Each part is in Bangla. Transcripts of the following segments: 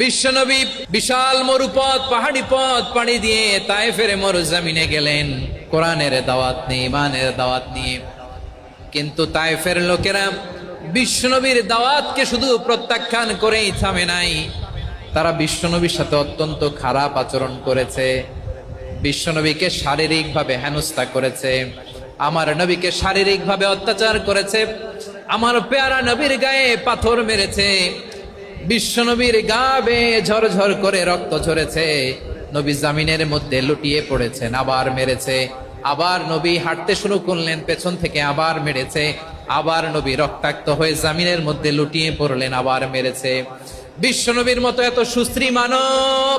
বিশ্বনবী বিশাল মরুপথ পাহাড়ি পথ পাড়ি দিয়ে তায়েফের মরুজমিনে গেলেন কোরআনের দাওয়াত নিয়ে, ইমানের দাওয়াত নিয়ে। কিন্তু তায়েফের লোকেরা বিশ্বনবীর দাওয়াতকে শুধু প্রত্যাখ্যান করেই থামে নাই, তারা বিশ্বনবীর সাথে অত্যন্ত খারাপ আচরণ করেছে। বিশ্বনবীকে শারীরিকভাবে হেনস্থা করেছে, আমার নবীকে শারীরিকভাবে অত্যাচার করেছে, আমার পেয়ারা নবীর গায়ে পাথর মেরেছে, বিশ্বনবীর গা বেয়ে ঝরঝর করে রক্ত ঝরেছে, নবী জামিনের মধ্যে লুটিয়ে পড়েছেন, আবার মেরেছে, আবার নবী হাঁটতে শুরু করলেন, পেছন থেকে আবার মেরেছে, আবার নবী রক্তাক্ত হয়ে জামিনের মধ্যে লুটিয়ে পড়লেন, আবার মেরেছে। বিশ্বনবীর মতো এত সুশ্রী মানব,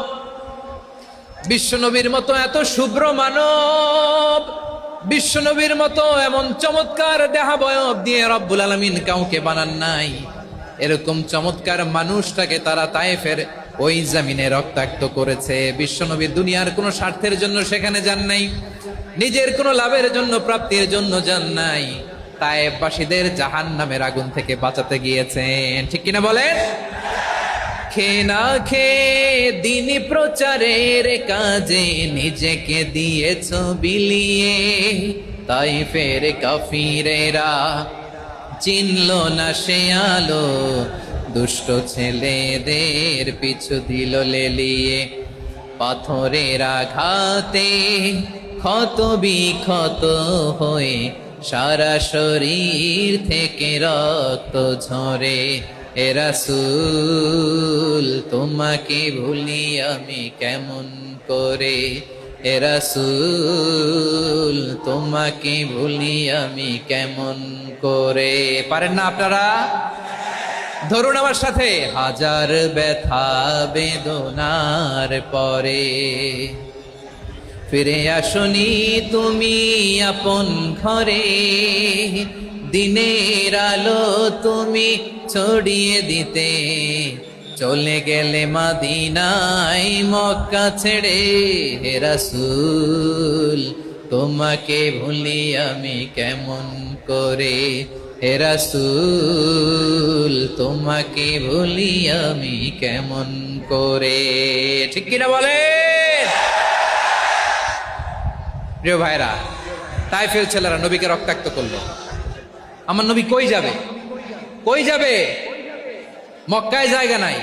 বিশ্বনবীর মতো এত শুভ্র মানব, বিশ্বনবীর মতো এমন চমৎকার দেহাবয়ব দিয়ে রব্বুল আলামিন কাউকে বানান নাই। এরকম চমৎকার মানুষটাকে তারা তায়েফের ওই জমিনে রক্তাক্ত করেছে। বিশ্বনবী দুনিয়ার কোনো স্বার্থের জন্য সেখানে যান নাই, নিজের কোনো লাভের জন্য, প্রাপ্তির জন্য যান নাই, তায়েফবাসীদের জাহান্নামের আগুন থেকে বাঁচাতে গিয়েছেন। ঠিক কিনা বলেন? খেয়ে না খেয়ে দিনী প্রচারের কাজে নিজেকে দিয়েছ বিলিয়ে, তায়েফের কাফিরেরা চিনল না সে আলো, দুষ্ট ছেলেদের পিছু দিল লেলিয়ে, পাথরের আঘাতে ক্ষত বিক্ষত হয়ে সারা শরীর থেকে রক্ত ঝরে। এ রাসূল তোমাকে ভুলি আমি কেমন করে, এ রাসূল তোমাকে ভুলি আমি কেমন করে। পারেন না আপনারা? ধরুন আমার সাথে। হাজার ব্যথা বেদনার পরে ফিরে আসনি তুমি আপন ঘরে, দিনের আলো তুমি ছড়িয়ে দিতে, চলে গেলে মদিনায় মক্কা ছেড়ে। হে রাসূল তোমাকে ভুলি আমি কেমন করে, হে রাসূল তোমাকে ভুলি আমি কেমন করে। ঠিক কিনা বলে? প্রিয় ভাইরা, তায়েফের ছেলেরা নবীকে রক্তাক্ত করলো। আমার নবী কই যাবে? কই যাবে? মক্কায় জায়গা নাই,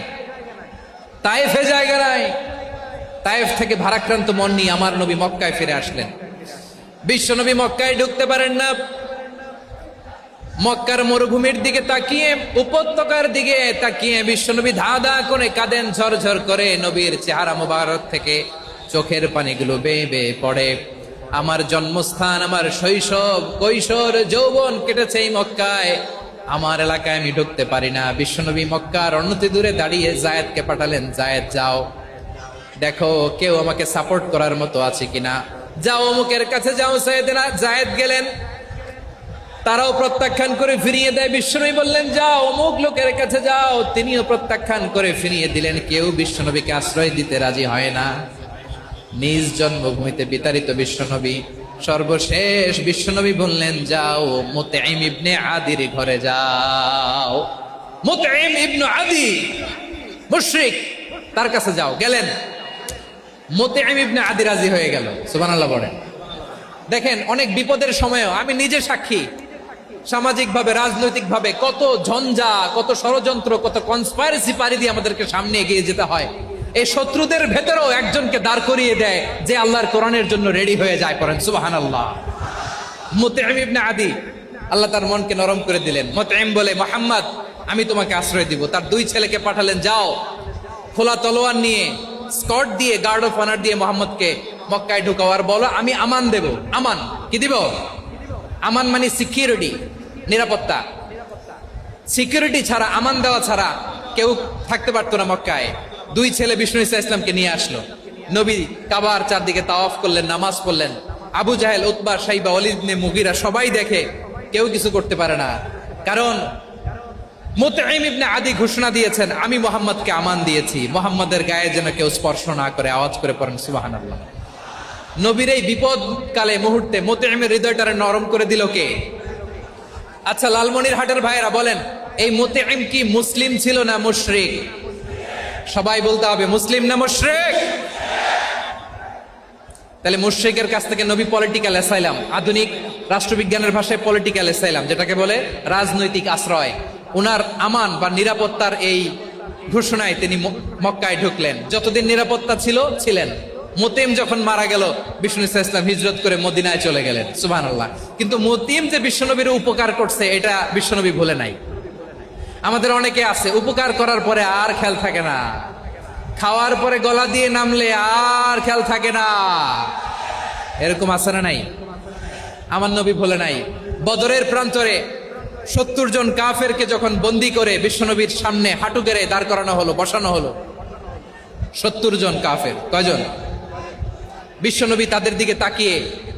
তায়েফে জায়গা নাই। তায়েফ থেকে ভারাক্রান্ত মন নিয়ে আমার নবী মক্কায় ফিরে আসলেন। বিশ্ব নবী মক্কায় ঢুকতে পারেন না। মক্কার মরুভূমির দিকে তাকিয়ে, উপত্যকার দিকে তাকিয়ে বিশ্বনবী ধা ধা করে কাঁদেন, ঝরঝর করে নবীর চেহারা মোবারক থেকে চোখের পানিগুলো বেয়ে বেয়ে পড়ে। আমার জন্মস্থান, আমার শৈশব, কৈশোর, যৌবন কেটেছে এই মক্কায়, আমার এলাকায় আমি ঢুকতে পারি না। বিশ্বনবী মক্কার অনতি দূরে দাঁড়িয়ে জায়েদকে পাঠালেন, জায়েদ যাও দেখো কেউ আমাকে সাপোর্ট করার মতো আছে কিনা, যাও অমুকের কাছে যাও। জায়েদ গেলেন, তারাও প্রত্যাখ্যান করে ফিরিয়ে দেয়। বিশ্বনবী বললেন যাও অমুক লোকের কাছে যাও, তিনিও প্রত্যাখ্যান করে ফিরিয়ে দিলেন। কেউ বিশ্বনবীকে আশ্রয় দিতে রাজি হয় না। নিজ জন্মভূমিতে বিতাড়িত বিশ্বনবী, সর্বশেষ বিশ্বনবী বললেন যাও মুতঈম ইবনে আদির ঘরে যাও। মুতঈম ইবনে আদি মুশরিক, তার কাছে যাও। গেলেন, মুতঈম ইবনে আদি রাজি হয়ে গেল। সুবহানাল্লাহ বলেন। দেখেন, অনেক বিপদের সময়ও আমি নিজে সাক্ষী, সামাজিকভাবে, রাজনৈতিকভাবে কত ঝঞ্ঝা, কত ষড়যন্ত্র, কত কনস্পাইরেসি পাড়ি দিয়ে আমাদেরকে সামনে এগিয়ে যেতে হয়। এই শত্রুদের ভেতরেও একজনকে দাঁড় করিয়ে দেয় যে আল্লাহর কোরআনের জন্য রেডি হয়ে যায়। পড়েন সুবহানাল্লাহ। মুতঈম ইবনে আদি, আল্লাহ তার মনকে নরম করে দিলেন। মুতঈম বলে, মুহাম্মদ আমি তোমাকে আশ্রয় দিব। তার দুই ছেলেকে পাঠালেন, যাও খোলা তলোয়ার নিয়ে, স্কট দিয়ে, গার্ড অফ অনার দিয়ে মুহাম্মদকে মক্কায় ঢুকাও, আর বলো আমি আমান দেব। আমান কি দিব? আমান মানে সিকিউরিটি, নিরাপত্তা। সিকিউরিটি ছাড়া, আমান দেওয়া ছাড়া কেউ থাকতে পারতো না মক্কায়। দুই ছেলে বিষ্ণু ইসা ইসলামকে নিয়ে আসলো। নবী কাবার চারদিকে তাওয়াফ করলেন, নামাজ পড়লেন। আবু জাহেল, উতবা, শাইবা, ওয়ালিদ ইবনে মুগীরা সবাই দেখে, কেউ কিছু করতে পারে না। কারণ মুতঈম ইবনে আদি ঘোষণা দিয়েছেন আমি মুহাম্মদকে আমান দিয়েছি, মুহাম্মদের গায়ে যেন কেউ স্পর্শ না করে। আওয়াজ করে পড়েন সুবহানাল্লাহ। নবীর এই বিপদ কালে মুহূর্তে মুতঈমের হৃদয়টারে নরম করে দিল কে? আচ্ছা, লালমনির হাটের ভাইয়েরা বলেন, এই মুতঈম কি মুসলিম ছিল না মুশরিক? সবাই বলতে হবে মুসলিম না মুশরিক। তাহলে মুশরিকের কাছ থেকে নবী পলিটিক্যাল অ্যাসাইলাম, আধুনিক রাষ্ট্রবিজ্ঞানের ভাষায় পলিটিক্যাল অ্যাসাইলাম, যেটাকে বলে রাজনৈতিক আশ্রয়, উনার আমান বা নিরাপত্তার এই ঘোষণায় তিনি মক্কায় ঢুকলেন। যতদিন নিরাপত্তা ছিলেন। মুতিম যখন মারা গেল, বিষ্ণু ইসলাম হিজরত করে মদিনায় চলে গেলেন, সুবহানাল্লাহ। কিন্তু মুতিম যে বিশ্বনবীর উপকার করছে এটা বিশ্বনবী ভুলে নাই। আমাদের অনেকে আছে উপকার করার পরে আর খেয়াল থাকে না, খাওয়ার পরে গলা দিয়ে নামলে আর খেয়াল থাকে না, এরকম আছে না নাই? আমার নবী ভুলে নাই। বদরের প্রান্তরে 70 জন কাফেরকে যখন বন্দী করে বিশ্বনবীর সামনে হাঁটু গেড়ে দাঁড় করানো হলো, বসানো হলো, 70 জন কাফের। কয়জন? বিশ্বনবী তাদের দিকে তাকিয়ে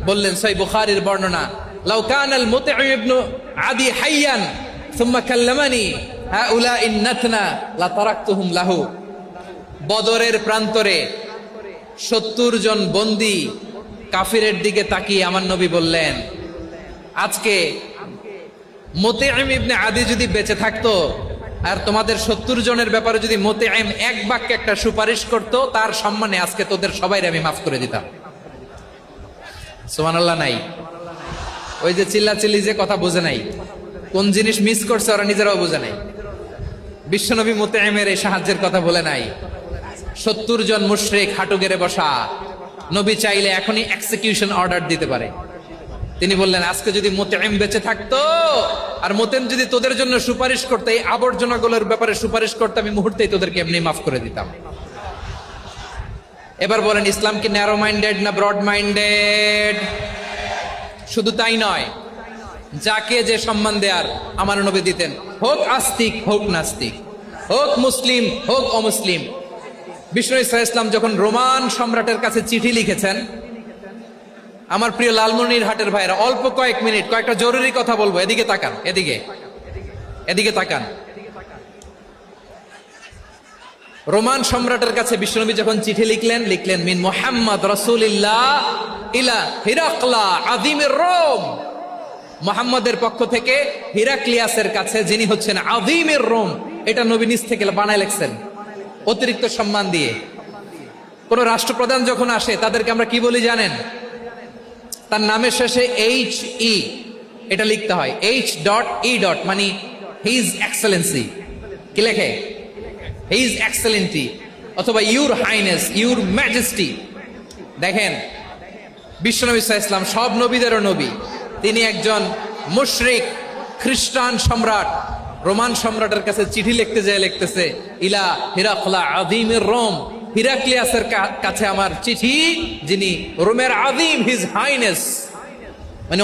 বললেন, সহিহ বুখারীর বর্ণনা, লাউ কানাল মুতঈম ইবনে আদি হাইয়ান সুম্মা কাল্লামানি হাউলাইন নাতনা লা তারাকতুহুম লাহু। বদরের প্রান্তরে 70 জন বন্দী কাফিরের দিকে তাকিয়ে আমার নবী বললেন, আজকে মুতঈম ইবনে আদি যদি বেঁচে থাকতো আর তোমাদের 70 জনের ব্যাপারে যদি মুতঈম এক বাক্যে একটা সুপারিশ করত, তার সম্মানে আজকে তোদের সবাইকে আমি মাফ করে দিতাম। সুবহানাল্লাহ নাই? ওই যে চিল্লাচিল্লি যে কথা বোঝে নাই, কোন জিনিস মিস করছে ওরা নিজেরাও বোঝে নাই। বিশ্বনবী মুতঈমের এই সাহায্যের কথা বলে নাই। 70 জন মুশরিক হাঁটু গেড়ে বসা, নবী চাইলে এখনই এক্সিকিউশন অর্ডার দিতে পারে। তিনি বললেন, আজকে যদি মুতঈম বেঁচে থাকতো আর মুতঈম যদি তোদের জন্য সুপারিশ করতে, এই আবর্জনাগুলোর ব্যাপারে সুপারিশ করতে, আমি মুহূর্তেই তোদেরকে এমনি মাফ করে দিতাম। এবার বলেন, ইসলাম কি ন্যারো মাইন্ডেড না ব্রড মাইন্ডেড? শুধু তাই নয়, যাকে যে সম্মান দেয়ার আমার নবী দিতেন, হোক আস্তিক হোক নাস্তিক, হোক মুসলিম হোক অমুসলিম। বিষ্ণু ইসলাম যখন রোমান সম্রাটের কাছে চিঠি লিখেছেন, আমার প্রিয় লালমনিরহাটের ভাইরা, অল্প কয়েক মিনিট কয়েকটা জরুরি কথা বলবো, এদিকে তাকান, এদিকে তাকান। রোমান সম্রাটের কাছে বিশ্বনবী যখন চিঠি লিখলেন মিন মুহাম্মদ রাসূলিল্লাহ ইলা হিরাকলা আযীমির রোম। মুহাম্মদের পক্ষ থেকে হিরাক্লিয়াসের কাছে, যিনি হচ্ছেন আযীমির রোম। এটা নবী নিজ থেকে বানায় লিখছেন, অতিরিক্ত সম্মান দিয়ে। কোন রাষ্ট্রপ্রধান যখন আসে তাদেরকে আমরা কি বলি জানেন? তার নামের শেষে HE এটা লিখতে হয়, H.E. মানে হিজ এক্সেলেন্সি। কি লেখে? হিজ এক্সেলেন্টি, অথবা ইউর হাইনেস, ইউর ম্যাজেস্টি। দেখেন, বিশ্বনবী সাল্লাল্লাহু আলাইহি ওয়াসাল্লাম সব নবীদেরও নবী। তিনি একজন মুশরিক খ্রিস্টান সম্রাট, রোমান সম্রাটের কাছে চিঠি লিখতে যায়, লিখতেছে ইলা হিরাকলা আযীমির রোম, হিরাক্লিয়াসের কাছে আমার চিঠি, যিনি রোমের আযীম, হিজ হাইনেস, মানে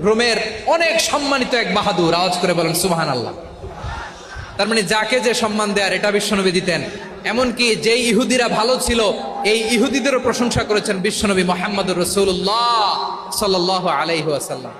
রোমের অনেক সম্মানিত এক বাহাদুর। আওয়াজ করে বলেন সুবহানাল্লাহ। তার মানে যাকে যে সম্মান দেয়ার এটা বিশ্বনবী দিতেন। এমনকি যে ইহুদিরা ভালো ছিল, এই ইহুদিদেরও প্রশংসা করেছেন বিশ্বনবী মুহাম্মদুর রাসূলুল্লাহ সাল্লাল্লাহু আলাইহি ওয়াসাল্লাম।